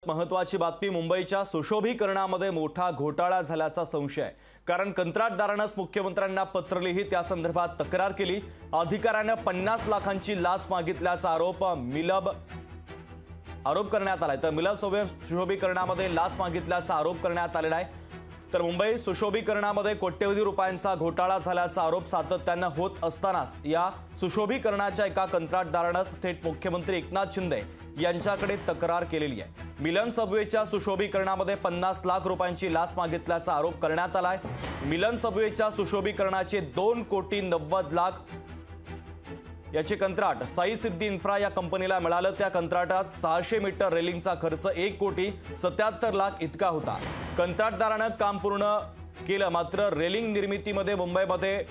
महत्त्वाची बातमी मुंबईच्या सुशोभीकरणामध्ये मोठा घोटाळा झाल्याचा संशय आहे। कारण कंत्राटदारानेच मुख्यमंत्र्यांना पत्र लिहित त्या संदर्भात तक्रार केली। अधिकाऱ्याने 50 लाखांची लाच मागितल्याचा आरोप करण्यात आलाय। तर मिलर सुशोभीकरणामध्ये लाच मागितल्याचा आरोप करण्यात आलेला आहे। तर मुंबई सुशोभीकरणामध्ये कोट्यवधी रुपयांचा घोटाळा झाल्याचा आरोप सातत्याने होत असतानाच या सुशोभीकरणाच्या एका कंत्राटदारानेच थेट मुख्यमंत्री एकनाथ शिंदे यांच्याकडे तक्रार केलेली आहे। मिलन सबवेच्या सुशोभीकरणामध्ये 50 लाख रुपयांची लाच मागितल्याचा आरोप करण्यात आलाय। मिलन सबवेच्या सुशोभीकरणाचे 2 कोटी 90 लाख याचे कंत्राट साई सिद्धी इन्फ्रा या कंपनीला मिळालं। त्या कंत्राटात 600 मीटर रेलिंगचा खर्च 1 कोटी 77 लाख इतका होता। कंत्राटदाराने काम पूर्ण केलं, मात्र रेलिंग निर्मितीमध्ये मुंबईमध्ये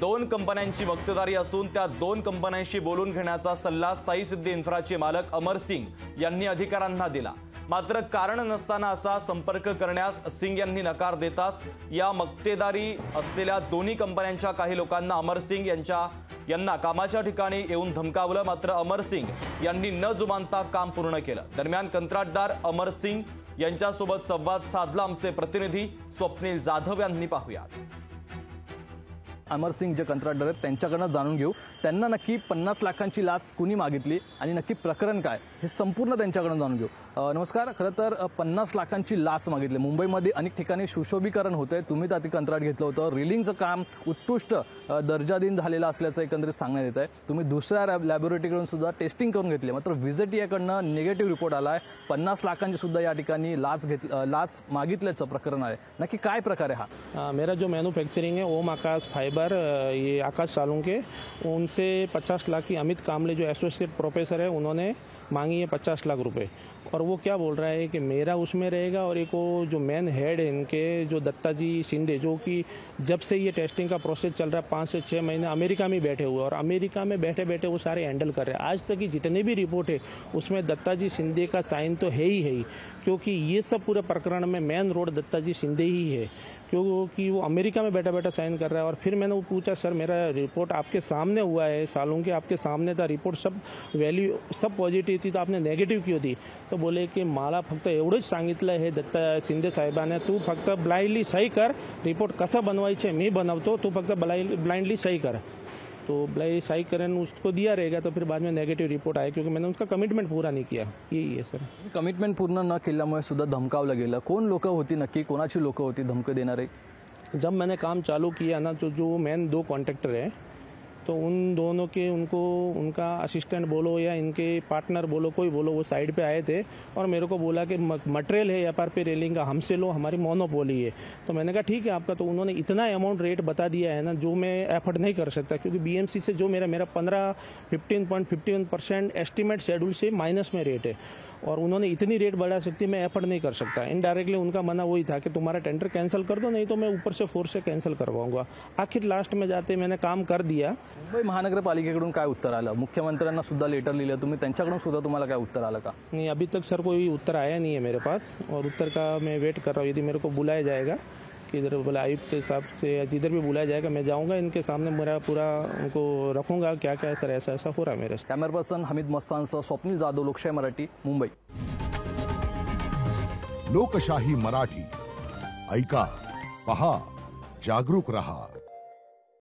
2 कंपन्यांची मक्तेदारी असून त्या 2 कंपन्यांशी बोलून घेण्याचा सल्ला साई सिद्धी इन्फ्राचे मालक अमर सिंग यांनी अधिकाऱ्यांना दिला। मात्र कारण नसताना असा संपर्क करण्यास सिंग यांनी नकार देताच या मक्तेदारी असलेल्या दोन्ही कंपन्यांच्या काही लोकांना अमर सिंग यांना कामाच्या ठिकाणी येऊन धमकावलं। मात्र अमर सिंग यांनी न जुमानता काम पूर्ण केलं। दरम्यान कंत्राटदार अमर सिंग यांच्यासोबत संवाद साधला आमचे प्रतिनिधी स्वप्नील जाधव यांनी। पाहूयात। अमर सिंग जे कंत्राटदार आहेत त्यांच्याकडून जाणून घेऊ त्यांना नक्की 50 लाखांची लाच कुणी मागितली आणि नक्की प्रकरण काय हे संपूर्ण त्यांच्याकडून जाणून घेऊ। नमस्कार। खरं तर 50 लाखांची लाच मागितली। मुंबईमध्ये अनेक ठिकाणी सुशोभीकरण होते, तुम्ही त्यात कंत्राट घेतलं होतं। रेलिंगचं काम उत्कृष्ट दर्जाधीन झालेलं असल्याचं एकंदरीत सांगण्यात येत आहे। तुम्ही दुसऱ्या लॅबोरेटरीकडून सुद्धा टेस्टिंग करून घेतली, मात्र व्हिजिटीकडनं निगेटिव्ह रिपोर्ट आलाय। 50 लाखांची सुद्धा या ठिकाणी लाच मागितल्याचं प्रकरण आहे। नक्की काय प्रकार आहे हा? मेरा जो मैन्युफैक्चरिंग है ओम आकाश फाइबर, ये आकाश सालुंके, उनसे 50 लाख की अमित कामले जो एसोसिएट प्रोफेसर है उन्होंने मांगी है 50 लाख रुपए। और वो क्या बोल रहा है कि मेरा उसमें रहेगा और एक वो जो मेन हेड है इनके जो दत्ता जी शिंदे, जो कि जब से ये टेस्टिंग का प्रोसेस चल रहा है 5 से 6 महीने अमेरिका में बैठे हुए और अमेरिका में बैठे बैठे वो सारे हैंडल कर रहे हैं। आज तक की जितने भी रिपोर्ट है उसमें दत्ता जी शिंदे का साइन तो है ही, क्योंकि ये सब पूरे प्रकरण में मेन रोड दत्ता जी शिंदे ही है, क्योंकि वो अमेरिका में बैठा बैठा साइन कर रहा है। और फिर मैंने वो पूछा, सर मेरा रिपोर्ट आपके सामने हुआ है, सालों के आपके सामने था, रिपोर्ट सब वैल्यू सब पॉझिटिव्ह थी, तो आपने नेगेटिव्ह क्यों दी? तो बोले की मला फक्त एवढंच सांगितलं आहे दत्ता शिंदे साहेबांनी, तू फक्त ब्लाइंडली सही कर, रिपोर्ट कसा बनवायचे मी बनवतो, तू फक्त ब्लाइंडली सही कर। तो ब्लाई सही करें उसको दिया रहेगा, तो फिर बाद में नेगेटिव रिपोर्ट आए, क्योंकि मैंने उसका कमिटमेंट पूरा नहीं किया। यही है सर। कमिटमेंट पूर्ण न केल्यामुळे सुद्धा धमकावलं गेलं। कोण लोक होती नक्की, कोणाची लोक होती धमकी देणारे? जब मैंने काम चालू किया ना, तो जो मेन 2 कॉन्ट्रैक्टर है, तो उन दोनों के उनका असिस्टेंट बोलो या इनके पार्टनर बोलो, कोई बोलो, वो साइड पे आए थे और मेरे को बोला कि मटेरियल है FRP रेलिंग का, हमसे लो, हमारी मोनोपोली है। तो मैंने कहा ठीक है आपका। तो उन्होंने इतना अमाउंट रेट बता दिया है ना जो मैं एफर्ट नहीं कर सकता, क्योंकि BMC से जो मेरा 15.51% एस्टिमेट शेड्यूल से माइनस में रेट है और उन्होंने इतनी रेट बढ़ा सकती है, मैं एफर्ट नहीं कर सकता। इनडायरेक्टली उनका मना वही था कि तुम्हारा टेंडर कैंसिल कर दो, नहीं तो मैं ऊपर से फोर्स से कैंसिल करवाऊंगा। आखिर लास्ट में जाते मैंने काम कर दिया। मुंबई महानगरपालिकेकडून काय उत्तर आलं? मुख्यमंत्र्यांना सुद्धा लेटर लिहिलं तुम्ही, त्यांच्याकडून सुद्धा तुम्हाला काय उत्तर आलं का? नहीं, अभी तक सर कोई उत्तर आया नहीं है मेरे पास, और उत्तर का मैं वेट कर रहा हूँ। यदि मेरे को बुलाया जाएगा कि इधर बोला आयुक्त साहब से जिधर भी बुलाया जाएगा मैं जाऊंगा, इनके सामने मेरा पूरा उनको रखूंगा क्या क्या सर ऐसा ऐसा हो रहा है मेरे। कॅमेरा पर्सन हमीद मस्तानसह स्वप्नील जाधव, लोकशाही मराठी, मुंबई। लोकशाही मराठी ऐका, पहा, जागरूक रहा।